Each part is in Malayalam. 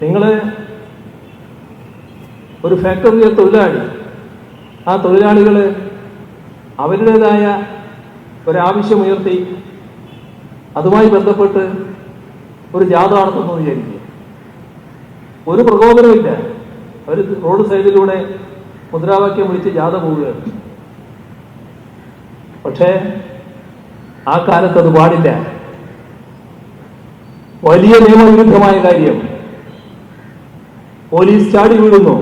നിങ്ങൾ ഒരു ഫാക്ടറിയിലെ തൊഴിലാളി, ആ തൊഴിലാളികൾ അവരുടേതായ ഒരാവശ്യമുയർത്തി അതുമായി ബന്ധപ്പെട്ട് ഒരു ജാഥ നടത്തുന്നു വിചാരിക്കുക. ഒരു പ്രകോപനമില്ല, അവർ റോഡ് സൈഡിലൂടെ മുദ്രാവാക്യം വിളിച്ച് ജാഥ പോവുകയാണ്. പക്ഷേ ആ കാലത്ത് അത് പാടില്ല. വലിയ നിയമവിരുദ്ധമായ കാര്യം. പോലീസ് ചാടി വീഴുന്നു,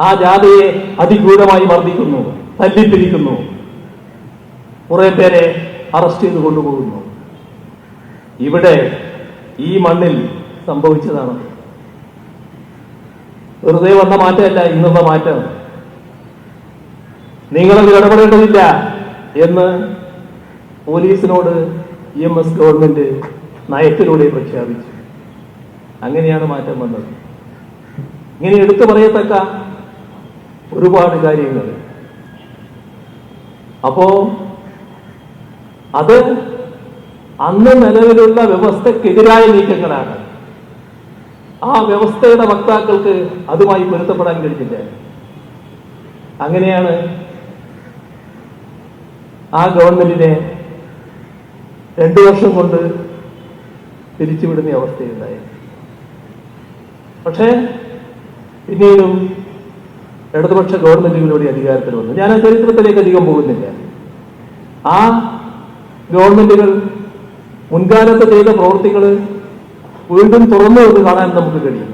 ആ ജാഥയെ അതിക്രൂരമായി മർദ്ദിക്കുന്നു, തല്ലിപ്പിരിക്കുന്നു, കുറെ പേരെ അറസ്റ്റ് ചെയ്ത് കൊണ്ടുപോകുന്നു. ഇവിടെ ഈ മണ്ണിൽ സംഭവിച്ചതാണ്. വെറുതെ വന്ന മാറ്റമല്ല, ഇന്നുള്ള മാറ്റം. നിങ്ങളത് ഇടപെടേണ്ടതില്ല എന്ന് പോലീസിനോട് EMS ഗവൺമെന്റ് നയത്തിലൂടെ പ്രഖ്യാപിച്ചു. അങ്ങനെയാണ് മാറ്റം വന്നത്. ഇങ്ങനെ എടുത്തു പറയത്തക്ക ഒരുപാട് കാര്യങ്ങൾ. അപ്പോ അത് അന്ന് നിലവിലുള്ള വ്യവസ്ഥക്കെതിരായ നീക്കങ്ങളാണ്. ആ വ്യവസ്ഥയുടെ വക്താക്കൾക്ക് അതുമായി പൊരുത്തപ്പെടാൻ കഴിഞ്ഞില്ല. അങ്ങനെയാണ് ആ ഗവൺമെന്റിനെ 2 വർഷം കൊണ്ട് പിരിച്ചുവിടുന്ന അവസ്ഥയുണ്ടായത്. പക്ഷേ പിന്നീടും ഇടതുപക്ഷ ഗവൺമെന്റുകളുടെ അധികാരത്തിൽ വന്നു. ഞാൻ ആ ചരിത്രത്തിലേക്ക് അധികം പോകുന്നില്ല. ആ ഗവൺമെന്റുകൾ മുൻകാലത്ത് ചെയ്ത പ്രവൃത്തികൾ വീണ്ടും തുറന്നു എന്ന് കാണാൻ നമുക്ക് കഴിയും.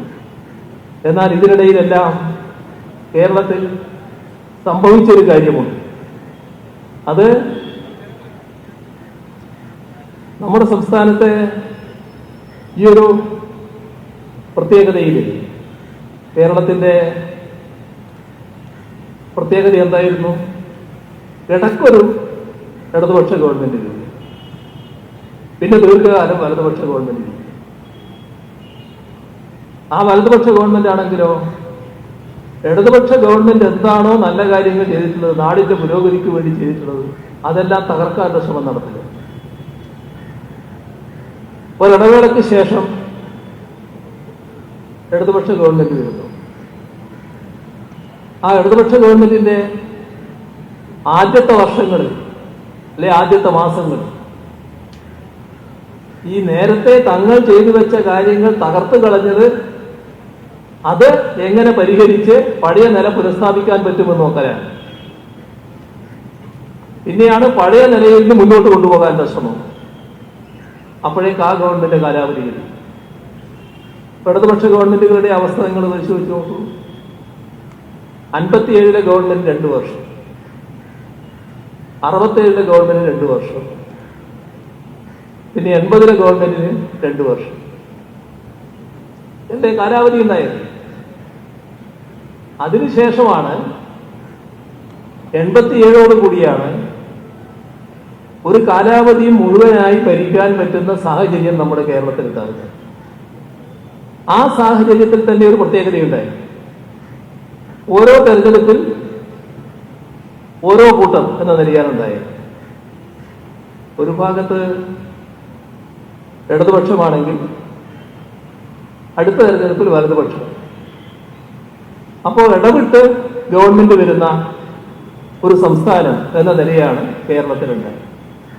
എന്നാൽ ഇതിനിടയിലെല്ലാം കേരളത്തിൽ സംഭവിച്ചൊരു കാര്യമുണ്ട്. അത് നമ്മുടെ സംസ്ഥാനത്തെ ഈ ഒരു പ്രത്യേകതയിൽ കേരളത്തിൻ്റെ പ്രത്യേകത എന്തായിരുന്നു? ഇടയ്ക്കൊരു ഇടതുപക്ഷ ഗവൺമെന്റ്, പിന്നെ ദീർഘകാലം വലതുപക്ഷ ഗവൺമെന്റ്. ആ വലതുപക്ഷ ഗവൺമെന്റ് ആണെങ്കിലോ ഇടതുപക്ഷ ഗവൺമെന്റ് എന്താണോ നല്ല കാര്യങ്ങൾ ചെയ്തിട്ടുള്ളത്, നാടിന്റെ പുരോഗതിക്ക് വേണ്ടി ചെയ്തിട്ടുള്ളത്, അതെല്ലാം തകർക്കാനുള്ള ശ്രമം നടത്തില്ല. ഒരിടവേളയ്ക്ക് ശേഷം ഇടതുപക്ഷ ഗവൺമെന്റ് വരുന്നു. ആ ഇടതുപക്ഷ ഗവൺമെന്റിന്റെ ആദ്യത്തെ വർഷങ്ങളിൽ അല്ലെ ആദ്യത്തെ മാസങ്ങൾ ഈ നേരത്തെ തങ്ങൾ ചെയ്തു വെച്ച കാര്യങ്ങൾ തകർത്ത് കളഞ്ഞത് അത് എങ്ങനെ പരിഹരിച്ച് പഴയ നില പുനഃസ്ഥാപിക്കാൻ പറ്റുമെന്ന് നോക്കാനാണ്. പിന്നെയാണ് പഴയ നിലയിൽ നിന്ന് മുന്നോട്ട് കൊണ്ടുപോകാനുള്ള ശ്രമം. അപ്പോഴേക്ക് ആ ഗവൺമെന്റ് കാലാവധി കഴിഞ്ഞു. ഇടതുപക്ഷ ഗവൺമെന്റുകളുടെ അവസ്ഥ നിങ്ങൾ പരിശോധിച്ച് നോക്കൂ. 57 ഗവൺമെന്റ് 2 വർഷം, 67 ഗവൺമെന്റ് 2 വർഷം, പിന്നെ 80 ഗവൺമെന്റിന് 2 വർഷം. എന്റെ കാലാവധി ഉണ്ടായത്. അതിനുശേഷമാണ് 87 കൂടിയാണ് ഒരു കാലാവധിയും മുഴുവനായി ഭരിക്കാൻ പറ്റുന്ന സാഹചര്യം നമ്മുടെ കേരളത്തിൽ ഉണ്ടാകുന്നത്. ആ സാഹചര്യത്തിൽ തന്നെ ഒരു പ്രത്യേകതയുണ്ടായി. ഓരോ തെരഞ്ഞെടുപ്പിൽ ഓരോ കൂട്ടം എന്ന നിലയാണുണ്ടായത്. ഒരു ഭാഗത്ത് ഇടതുപക്ഷമാണെങ്കിൽ അടുത്ത തെരഞ്ഞെടുപ്പിൽ വലതുപക്ഷം. അപ്പോൾ ഇടവിട്ട് ഗവൺമെന്റ് വരുന്ന ഒരു സംസ്ഥാനം എന്ന നിലയാണ് കേരളത്തിലുണ്ടായത്.